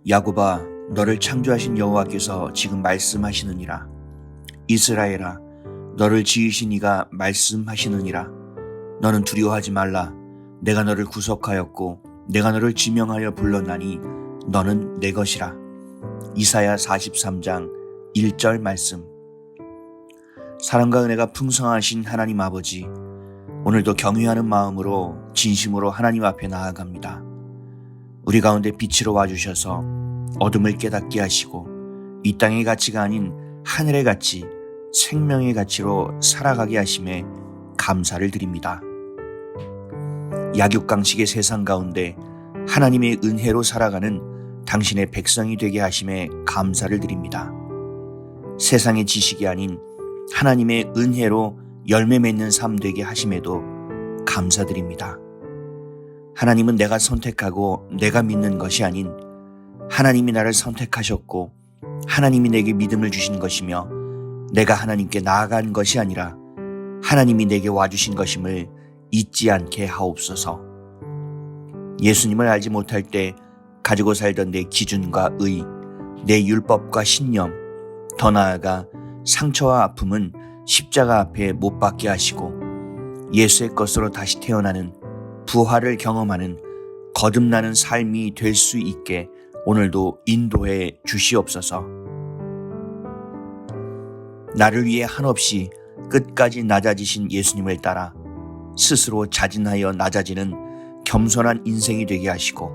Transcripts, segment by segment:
야곱아, 너를 창조하신 여호와께서 지금 말씀하시느니라. 이스라엘아, 너를 지으신 이가 말씀하시느니라. 너는 두려워하지 말라. 내가 너를 구속하였고 내가 너를 지명하여 불렀나니 너는 내 것이라. 이사야 43장 1절 말씀. 사랑과 은혜가 풍성하신 하나님 아버지, 오늘도 경외하는 마음으로 진심으로 하나님 앞에 나아갑니다. 우리 가운데 빛으로 와주셔서 어둠을 깨닫게 하시고 이 땅의 가치가 아닌 하늘의 가치, 생명의 가치로 살아가게 하심에 감사를 드립니다. 약육강식의 세상 가운데 하나님의 은혜로 살아가는 당신의 백성이 되게 하심에 감사를 드립니다. 세상의 지식이 아닌 하나님의 은혜로 열매 맺는 삶 되게 하심에도 감사드립니다. 하나님은 내가 선택하고 내가 믿는 것이 아닌 하나님이 나를 선택하셨고 하나님이 내게 믿음을 주신 것이며 내가 하나님께 나아간 것이 아니라 하나님이 내게 와주신 것임을 잊지 않게 하옵소서. 예수님을 알지 못할 때 가지고 살던 내 기준과 의, 내 율법과 신념, 더 나아가 상처와 아픔은 십자가 앞에 못 박게 하시고 예수의 것으로 다시 태어나는 부활을 경험하는 거듭나는 삶이 될 수 있게 오늘도 인도해 주시옵소서. 나를 위해 한없이 끝까지 낮아지신 예수님을 따라 스스로 자진하여 낮아지는 겸손한 인생이 되게 하시고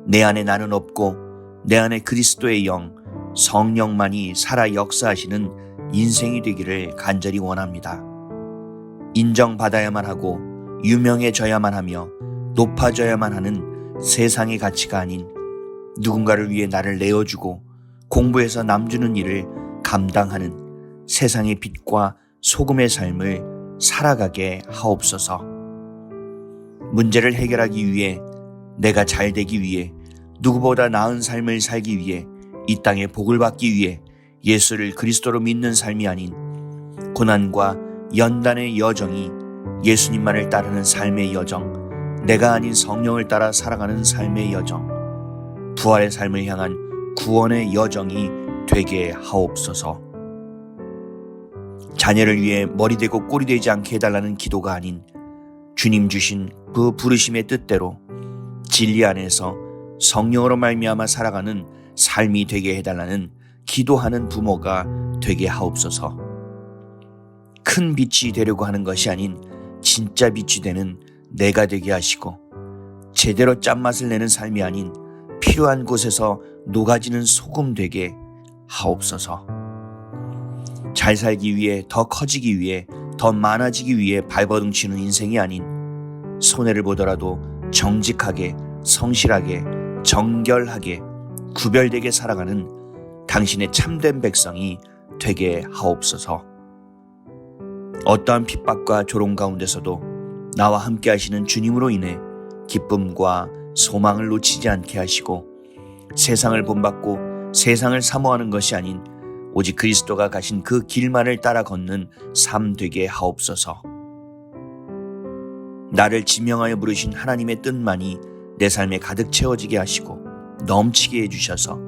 내 안에 나는 없고 내 안에 그리스도의 영, 성령만이 살아 역사하시는 인생이 되기를 간절히 원합니다. 인정받아야만 하고 유명해져야만 하며 높아져야만 하는 세상의 가치가 아닌 누군가를 위해 나를 내어주고 공부해서 남주는 일을 감당하는 세상의 빛과 소금의 삶을 살아가게 하옵소서. 문제를 해결하기 위해, 내가 잘 되기 위해, 누구보다 나은 삶을 살기 위해, 이 땅에 복을 받기 위해 예수를 그리스도로 믿는 삶이 아닌 고난과 연단의 여정이 예수님만을 따르는 삶의 여정, 내가 아닌 성령을 따라 살아가는 삶의 여정, 부활의 삶을 향한 구원의 여정이 되게 하옵소서. 자녀를 위해 머리 되고 꼬리 되지 않게 해달라는 기도가 아닌 주님 주신 그 부르심의 뜻대로 진리 안에서 성령으로 말미암아 살아가는 삶이 되게 해달라는 기도하는 부모가 되게 하옵소서. 큰 빛이 되려고 하는 것이 아닌 진짜 빛이 되는 내가 되게 하시고 제대로 짠맛을 내는 삶이 아닌 필요한 곳에서 녹아지는 소금 되게 하옵소서. 잘 살기 위해, 더 커지기 위해, 더 많아지기 위해 발버둥치는 인생이 아닌 손해를 보더라도 정직하게, 성실하게, 정결하게, 구별되게 살아가는 당신의 참된 백성이 되게 하옵소서. 어떠한 핍박과 조롱 가운데서도 나와 함께 하시는 주님으로 인해 기쁨과 소망을 놓치지 않게 하시고 세상을 본받고 세상을 사모하는 것이 아닌 오직 그리스도가 가신 그 길만을 따라 걷는 삶 되게 하옵소서. 나를 지명하여 부르신 하나님의 뜻만이 내 삶에 가득 채워지게 하시고 넘치게 해주셔서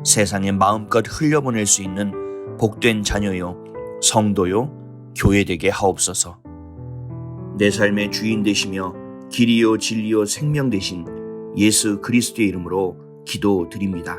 세상에 마음껏 흘려보낼 수 있는 복된 자녀요, 성도요, 교회 되게 하옵소서. 내 삶의 주인 되시며 길이요 진리요 생명 되신 예수 그리스도의 이름으로 기도드립니다.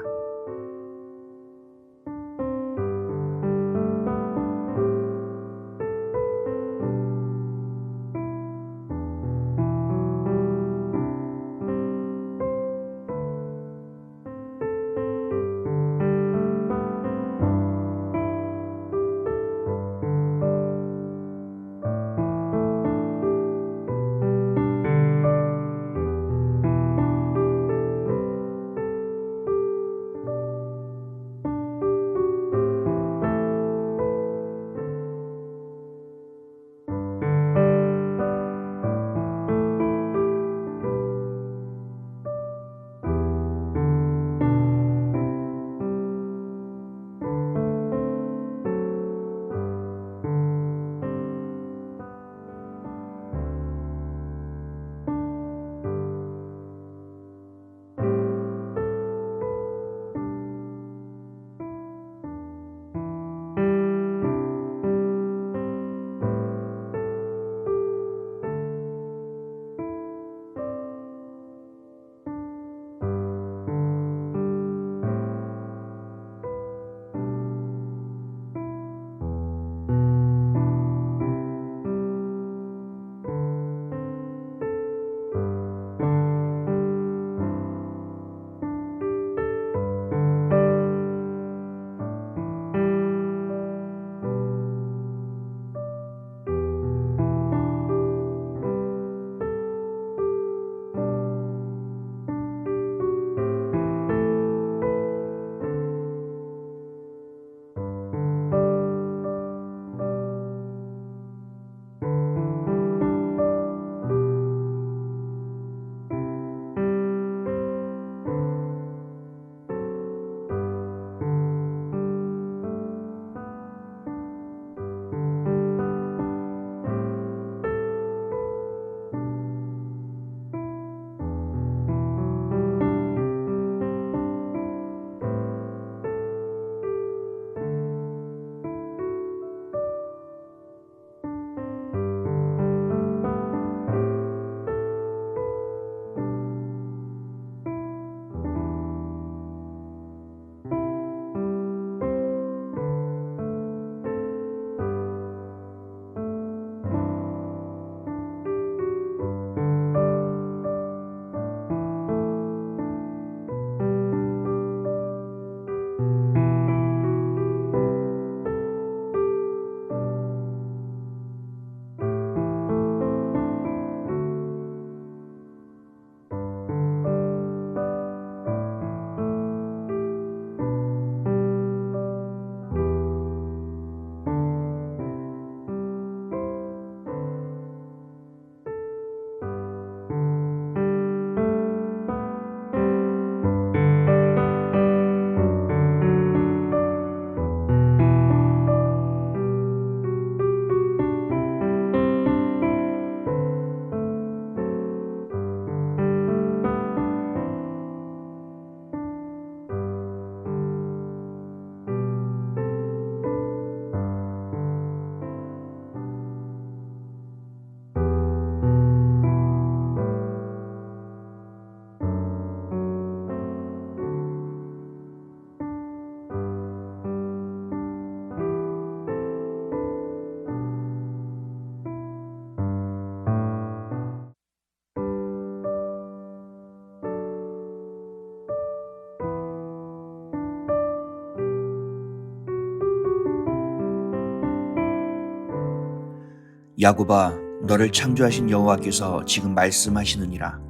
야곱아, 너를 창조하신 여호와께서 지금 말씀하시느니라.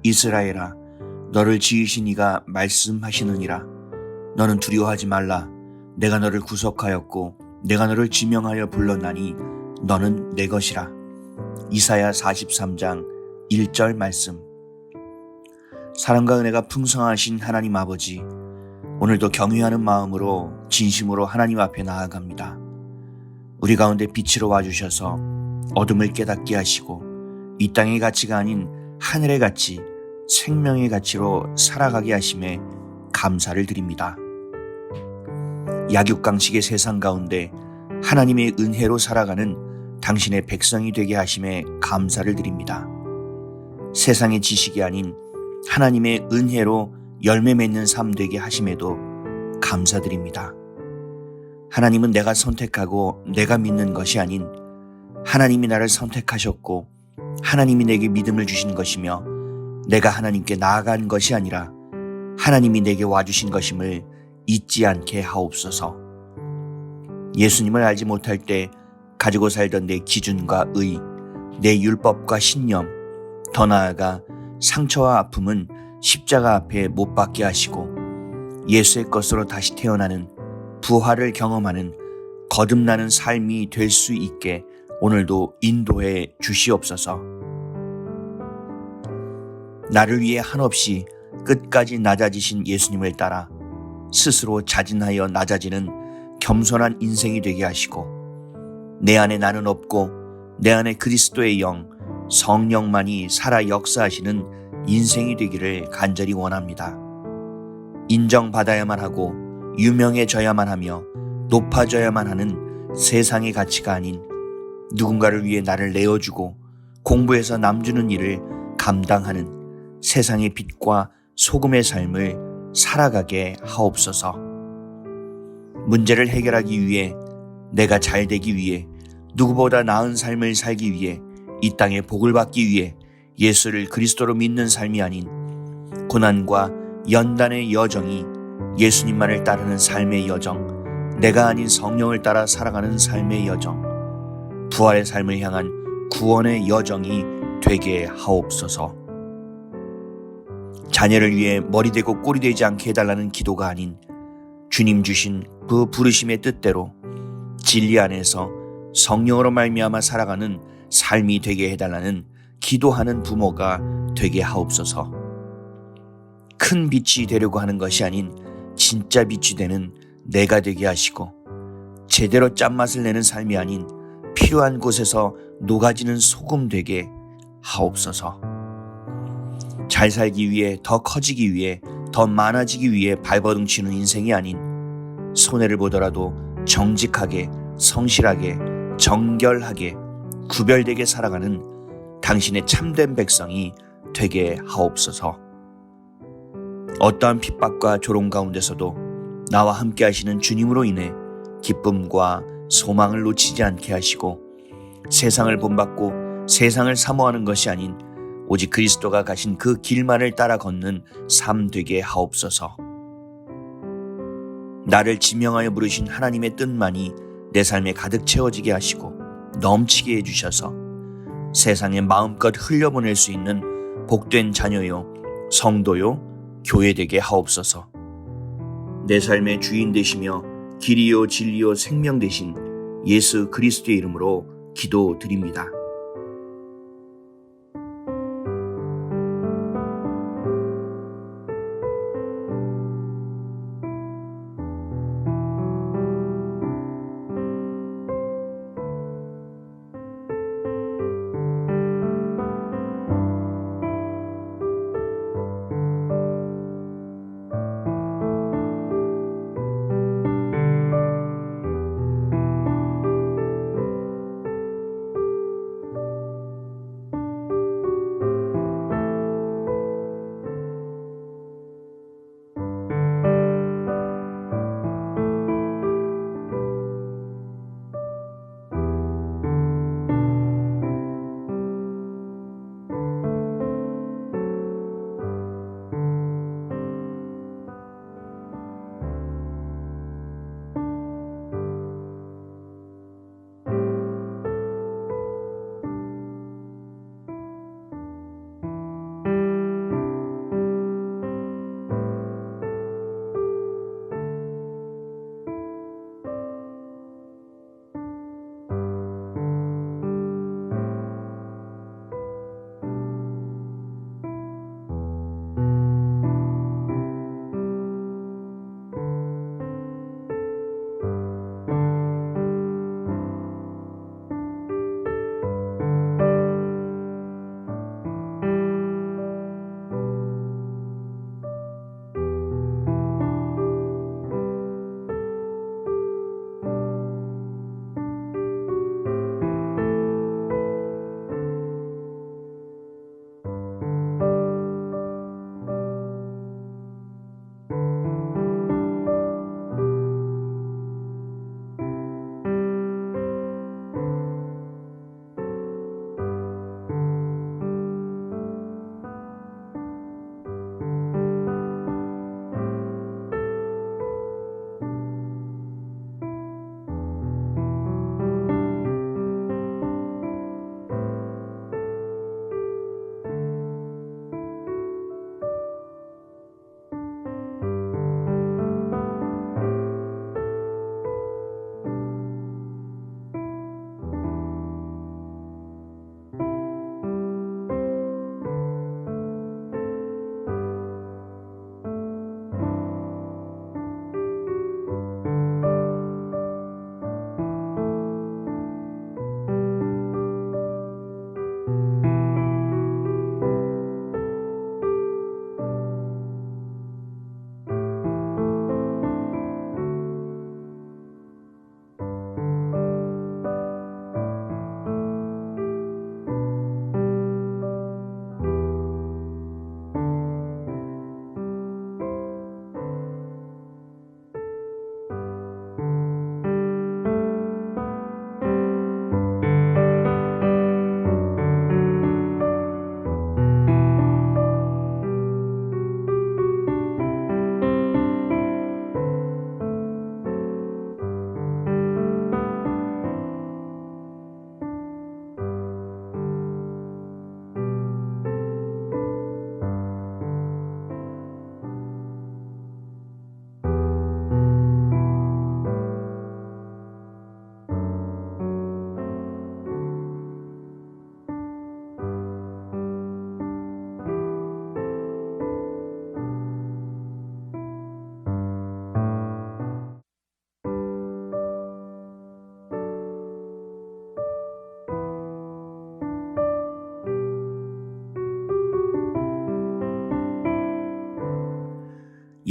이스라엘아, 너를 지으신 이가 말씀하시느니라. 너는 두려워하지 말라. 내가 너를 구속하였고 내가 너를 지명하여 불렀나니 너는 내 것이라. 이사야 43장 1절 말씀. 사랑과 은혜가 풍성하신 하나님 아버지, 오늘도 경외하는 마음으로 진심으로 하나님 앞에 나아갑니다. 우리 가운데 빛으로 와주셔서 어둠을 깨닫게 하시고 이 땅의 가치가 아닌 하늘의 가치, 생명의 가치로 살아가게 하심에 감사를 드립니다. 약육강식의 세상 가운데 하나님의 은혜로 살아가는 당신의 백성이 되게 하심에 감사를 드립니다. 세상의 지식이 아닌 하나님의 은혜로 열매 맺는 삶 되게 하심에도 감사드립니다. 하나님은 내가 선택하고 내가 믿는 것이 아닌 하나님이 나를 선택하셨고 하나님이 내게 믿음을 주신 것이며 내가 하나님께 나아간 것이 아니라 하나님이 내게 와주신 것임을 잊지 않게 하옵소서. 예수님을 알지 못할 때 가지고 살던 내 기준과 의, 내 율법과 신념, 더 나아가 상처와 아픔은 십자가 앞에 못 박게 하시고 예수의 것으로 다시 태어나는 부활을 경험하는 거듭나는 삶이 될 수 있게 오늘도 인도해 주시옵소서. 나를 위해 한없이 끝까지 낮아지신 예수님을 따라 스스로 자진하여 낮아지는 겸손한 인생이 되게 하시고 내 안에 나는 없고 내 안에 그리스도의 영, 성령만이 살아 역사하시는 인생이 되기를 간절히 원합니다. 인정받아야만 하고 유명해져야만 하며 높아져야만 하는 세상의 가치가 아닌 누군가를 위해 나를 내어주고 공부해서 남주는 일을 감당하는 세상의 빛과 소금의 삶을 살아가게 하옵소서. 문제를 해결하기 위해, 내가 잘 되기 위해, 누구보다 나은 삶을 살기 위해, 이 땅에 복을 받기 위해 예수를 그리스도로 믿는 삶이 아닌 고난과 연단의 여정이 예수님만을 따르는 삶의 여정, 내가 아닌 성령을 따라 살아가는 삶의 여정, 부활의 삶을 향한 구원의 여정이 되게 하옵소서. 자녀를 위해 머리 되고 꼬리 되지 않게 해달라는 기도가 아닌 주님 주신 그 부르심의 뜻대로 진리 안에서 성령으로 말미암아 살아가는 삶이 되게 해달라는 기도하는 부모가 되게 하옵소서. 큰 빛이 되려고 하는 것이 아닌 진짜 빛이 되는 내가 되게 하시고 제대로 짠맛을 내는 삶이 아닌 필요한 곳에서 녹아지는 소금 되게 하옵소서. 잘 살기 위해, 더 커지기 위해, 더 많아지기 위해 발버둥 치는 인생이 아닌 손해를 보더라도 정직하게, 성실하게, 정결하게, 구별되게 살아가는 당신의 참된 백성이 되게 하옵소서. 어떠한 핍박과 조롱 가운데서도 나와 함께 하시는 주님으로 인해 기쁨과 소망을 놓치지 않게 하시고 세상을 본받고 세상을 사모하는 것이 아닌 오직 그리스도가 가신 그 길만을 따라 걷는 삶 되게 하옵소서. 나를 지명하여 부르신 하나님의 뜻만이 내 삶에 가득 채워지게 하시고 넘치게 해주셔서 세상에 마음껏 흘려보낼 수 있는 복된 자녀요, 성도요, 교회 되게 하옵소서. 내 삶의 주인 되시며 길이요 진리요 생명 되신 예수 그리스도의 이름으로 기도드립니다.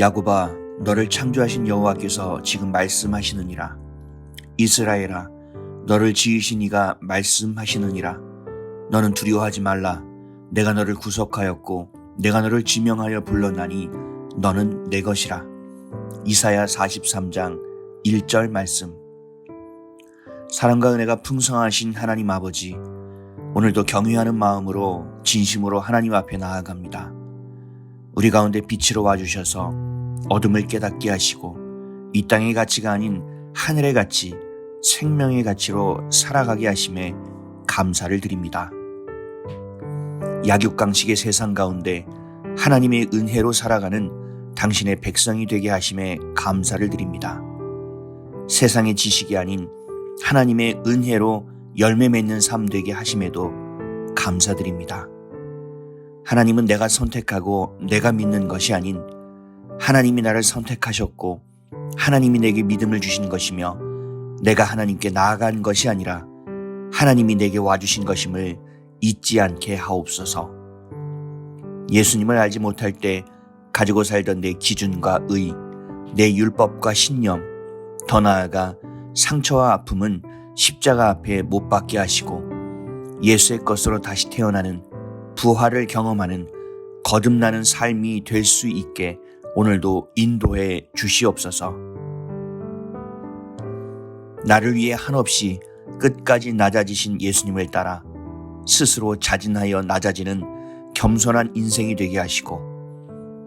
야곱아, 너를 창조하신 여호와께서 지금 말씀하시느니라. 이스라엘아, 너를 지으신 이가 말씀하시느니라. 너는 두려워하지 말라. 내가 너를 구속하였고 내가 너를 지명하여 불렀나니 너는 내 것이라. 이사야 43장 1절 말씀. 사랑과 은혜가 풍성하신 하나님 아버지, 오늘도 경외하는 마음으로 진심으로 하나님 앞에 나아갑니다. 우리 가운데 빛으로 와주셔서 어둠을 깨닫게 하시고 이 땅의 가치가 아닌 하늘의 가치, 생명의 가치로 살아가게 하심에 감사를 드립니다. 약육강식의 세상 가운데 하나님의 은혜로 살아가는 당신의 백성이 되게 하심에 감사를 드립니다. 세상의 지식이 아닌 하나님의 은혜로 열매 맺는 삶 되게 하심에도 감사드립니다. 하나님은 내가 선택하고 내가 믿는 것이 아닌 하나님이 나를 선택하셨고 하나님이 내게 믿음을 주신 것이며 내가 하나님께 나아간 것이 아니라 하나님이 내게 와주신 것임을 잊지 않게 하옵소서. 예수님을 알지 못할 때 가지고 살던 내 기준과 의, 내 율법과 신념, 더 나아가 상처와 아픔은 십자가 앞에 못 박게 하시고 예수의 것으로 다시 태어나는 부활을 경험하는 거듭나는 삶이 될 수 있게 오늘도 인도해 주시옵소서. 나를 위해 한없이 끝까지 낮아지신 예수님을 따라 스스로 자진하여 낮아지는 겸손한 인생이 되게 하시고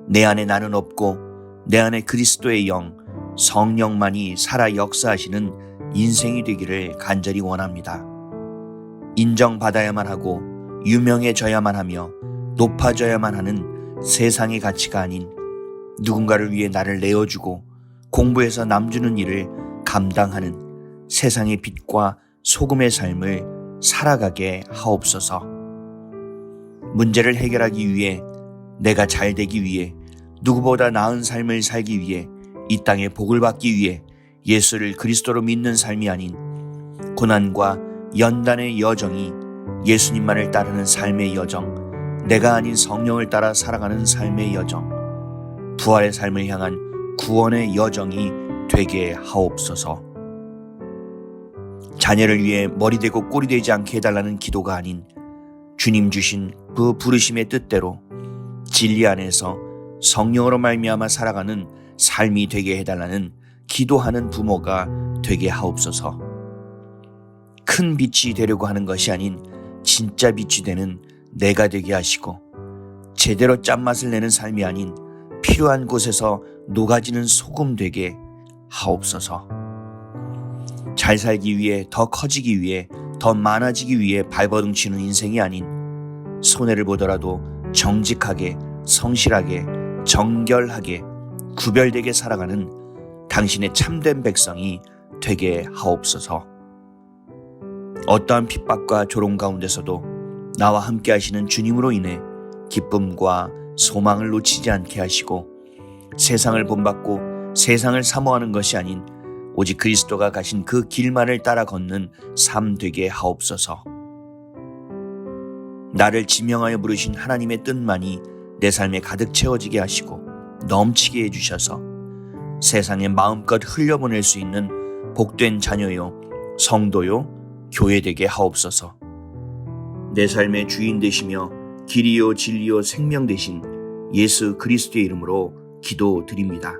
내 안에 나는 없고 내 안에 그리스도의 영, 성령만이 살아 역사하시는 인생이 되기를 간절히 원합니다. 인정받아야만 하고 유명해져야만 하며 높아져야만 하는 세상의 가치가 아닌 누군가를 위해 나를 내어주고 공부해서 남주는 일을 감당하는 세상의 빛과 소금의 삶을 살아가게 하옵소서. 문제를 해결하기 위해, 내가 잘 되기 위해, 누구보다 나은 삶을 살기 위해, 이 땅에 복을 받기 위해 예수를 그리스도로 믿는 삶이 아닌 고난과 연단의 여정이 예수님만을 따르는 삶의 여정, 내가 아닌 성령을 따라 살아가는 삶의 여정, 부활의 삶을 향한 구원의 여정이 되게 하옵소서. 자녀를 위해 머리 되고 꼬리 되지 않게 해달라는 기도가 아닌 주님 주신 그 부르심의 뜻대로 진리 안에서 성령으로 말미암아 살아가는 삶이 되게 해달라는 기도하는 부모가 되게 하옵소서. 큰 빛이 되려고 하는 것이 아닌 진짜 빛이 되는 내가 되게 하시고 제대로 짠맛을 내는 삶이 아닌 필요한 곳에서 녹아지는 소금 되게 하옵소서. 잘 살기 위해, 더 커지기 위해, 더 많아지기 위해 발버둥치는 인생이 아닌 손해를 보더라도 정직하게, 성실하게, 정결하게, 구별되게 살아가는 당신의 참된 백성이 되게 하옵소서. 어떠한 핍박과 조롱 가운데서도 나와 함께 하시는 주님으로 인해 기쁨과 소망을 놓치지 않게 하시고 세상을 본받고 세상을 사모하는 것이 아닌 오직 그리스도가 가신 그 길만을 따라 걷는 삶 되게 하옵소서. 나를 지명하여 부르신 하나님의 뜻만이 내 삶에 가득 채워지게 하시고 넘치게 해주셔서 세상에 마음껏 흘려보낼 수 있는 복된 자녀요, 성도요, 교회 되게 하옵소서. 내 삶의 주인 되시며 길이요 진리요 생명 되신 예수 그리스도의 이름으로 기도드립니다.